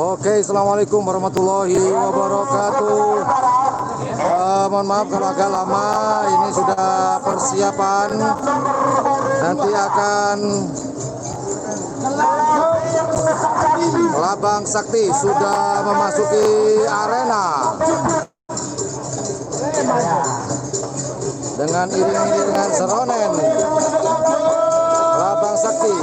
Oke, assalamualaikum warahmatullahi wabarakatuh. Mohon maaf kalau agak lama, ini sudah persiapan. Nanti akan Labang Sakti sudah memasuki arena dengan iring-iringan seronen Labang Sakti.